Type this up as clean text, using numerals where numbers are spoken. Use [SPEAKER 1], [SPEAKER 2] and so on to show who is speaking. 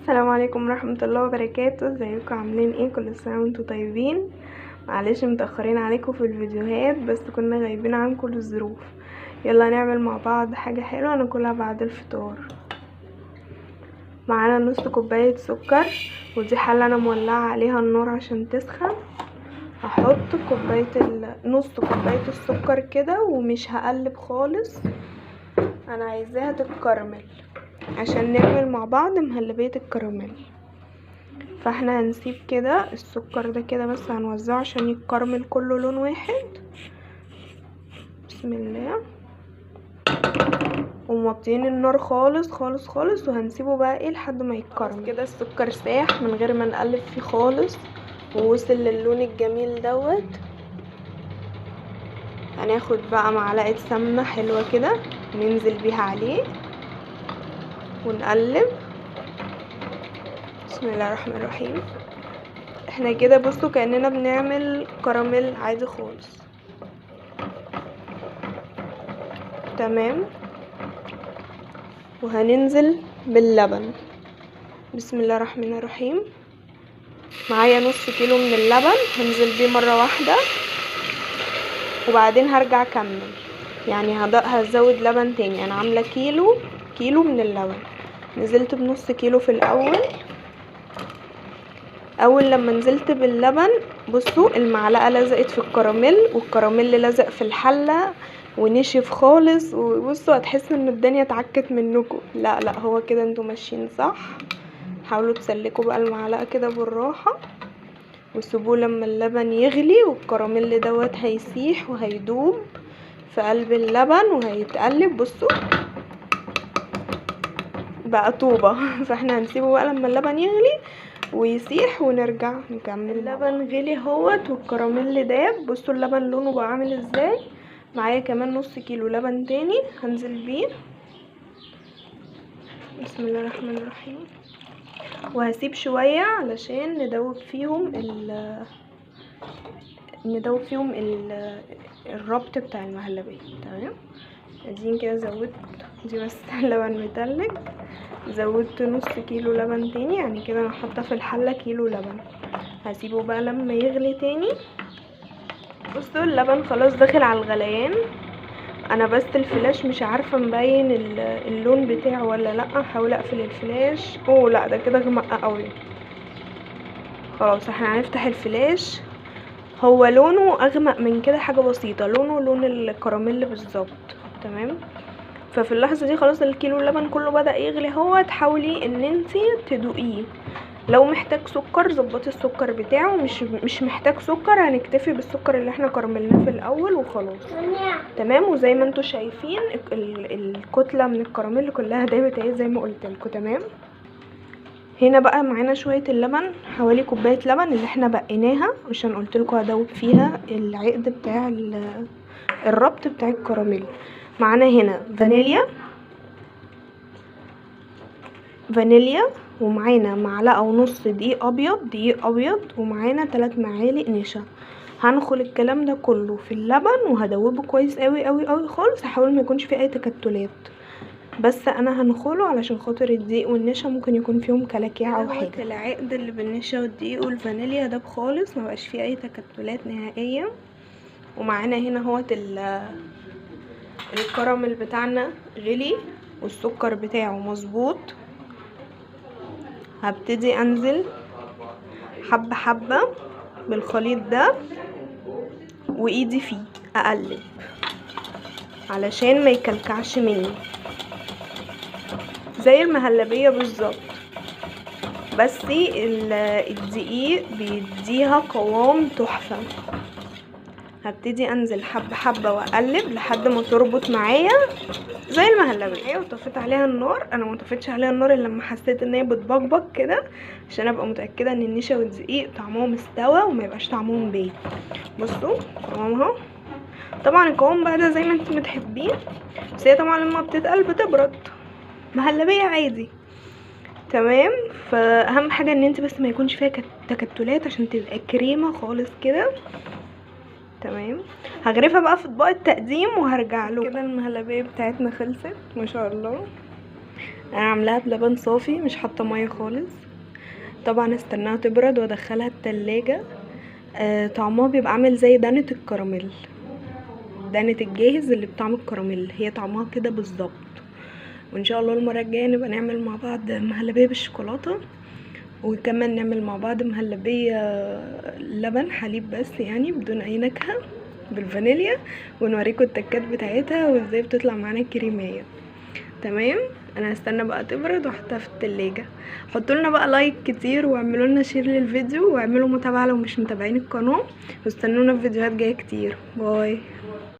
[SPEAKER 1] السلام عليكم ورحمة الله وبركاته. ازيكم عاملين ايه؟ كل سنة وانتم طيبين. معلش متأخرين عليكم في الفيديوهات، بس كنا غايبين عنكم للظروف. يلا نعمل مع بعض حاجة حلوة ناكلها بعد الفطار. معانا نص كوباية سكر، ودي حلة انا مولعة عليها النار عشان تسخن. هحط نص كوباية السكر كده، ومش هقلب خالص، انا عايزاها تتكرمل عشان نعمل مع بعض مهلبية الكراميل. فاحنا هنسيب كده السكر ده كده، بس هنوزعه عشان يتكرمل كله لون واحد. بسم الله. وموطيين النار خالص خالص خالص، وهنسيبه بقى ايه لحد ما يتكرمل كده. السكر ساح من غير ما نقلب فيه خالص، ووصل للون الجميل دوت. هناخد بقى معلقة سمنة حلوة كده ننزل بيها عليه ونقلب. بسم الله الرحمن الرحيم. احنا كده بصوا كأننا بنعمل كراميل عادي خالص. تمام. وهننزل باللبن. بسم الله الرحمن الرحيم. معايا نص كيلو من اللبن، هنزل بيه مرة واحدة وبعدين هرجع اكمل. يعني هزود لبن تاني. انا عاملة كيلو من اللبن، نزلت بنص كيلو في الاول. اول لما نزلت باللبن بصوا المعلقة لزقت في الكراميل، والكراميل لزق في الحلة ونشف خالص. وبصوا هتحسوا ان الدنيا اتعكت منكم. لا هو كده انتوا ماشيين صح. حاولوا تسلكوا بقى المعلقة كده بالراحة، وسيبوه لما اللبن يغلي، والكراميل دوت هيسيح وهيدوب في قلب اللبن وهيتقلب. بصوا بقى طوبة. فاحنا هنسيبه بقى لما اللبن يغلي ويسيح ونرجع نكمل. اللبن غلي اهوت والكراميل داب. بصوا اللبن لونه بقى عامل ازاي. معايا كمان نص كيلو لبن تاني هنزل بيه. بسم الله الرحمن الرحيم. وهسيب شوية علشان ندوب فيهم الربط بتاع المهلبية. تمام. ادين كده زودت دي بس لبن متلج، زودت نص كيلو لبن تاني. يعني كده انا حاطه في الحله كيلو لبن. هسيبه بقى لما يغلي تاني. بصوا اللبن خلاص داخل على الغليان. انا بس الفلاش مش عارفه مبين اللون بتاعه ولا لا. هحاول اقفل الفلاش. لا ده كده غمق قوي. خلاص احنا هنفتح الفلاش. هو لونه اغمق من كده حاجه بسيطه، لونه لون الكراميل بالظبط. تمام. ففي اللحظه دي خلاص الكيلو اللبن كله بدأ يغلي. هو تحاولي ان انتي تدوقيه. لو محتاج سكر ظبطي السكر بتاعه، مش محتاج سكر هنكتفي بالسكر اللي احنا كرملناه في الاول وخلاص. تمام. وزي ما انتوا شايفين الكتله من الكراميل كلها دايبت اهي زي ما قلت لكم. تمام. هنا بقى معانا شويه اللبن، حوالي كوبايه لبن اللي احنا بقيناها عشان قلت لكم هدوب فيها العقد بتاع الربط بتاع الكراميل. معانا هنا فانيليا، ومعانا معلقه ونص دقيق ابيض، ومعانا 3 معالق نشا. هنخل الكلام ده كله في اللبن وهدوبه كويس قوي قوي قوي خالص. هحاول ما يكونش فيه اي تكتلات، بس انا هنخله علشان خاطر الدقيق والنشا ممكن يكون فيهم كلاكيع او حاجه. العقد اللي بالنشا والدقيق والفانيليا داب خالص، ما بقاش فيه اي تكتلات نهائيا. ومعانا هنا اهوت الكراميل بتاعنا غلي والسكر بتاعه مظبوط. هبتدي انزل حبة حبة بالخليط ده وايدي فيه اقلب علشان ما يكلكعش مني زي المهلبية بالظبط. بس الدقيق بيديها قوام تحفة. هبتدي انزل حبة حبة واقلب لحد ما تربط معايا زي المهلبية. وطفيت عليها النار. انا ما طفيتش عليها النار الا لما حسيت ان هي بتبقبق كده، عشان ابقى متاكده ان النشا والدقيق طعمهم استوى وما يبقاش طعمهم باين. بصوا قوامها. طبعا القوام بقى ده زي ما انت بتحبيه، بس هي طبعا لما بتتقل بتبرد. مهلبية عادي. تمام. فاهم حاجه ان انت بس ما يكونش فيها تكتلات عشان تبقى كريمه خالص كده. تمام. هغرفها بقى في اطباق التقديم وهرجع له. كده المهلبيه بتاعتنا خلصت ما شاء الله. انا عاملاها بلبن صافي مش حاطه ميه خالص. طبعا استناها تبرد وادخلها التلاجة. طعمها بيبقى عامل زي دانة الكراميل، دانة الجاهز اللي بطعم الكراميل، هي طعمها كده بالظبط. وان شاء الله المره الجايه نبقى نعمل مع بعض مهلبيه بالشوكولاته، وكمان نعمل مع بعض مهلبيه لبن حليب بس يعني بدون اي نكهه بالفانيليا، ونوريكم التكات بتاعتها وازاي بتطلع معانا كريميه. تمام. انا هستنى بقى تبرد واحطها في التلاجة. حطوا لنا بقى لايك كتير واعملوا لنا شير للفيديو واعملوا متابعه لو مش متابعين القناه، واستنونا في فيديوهات جايه كتير. باي.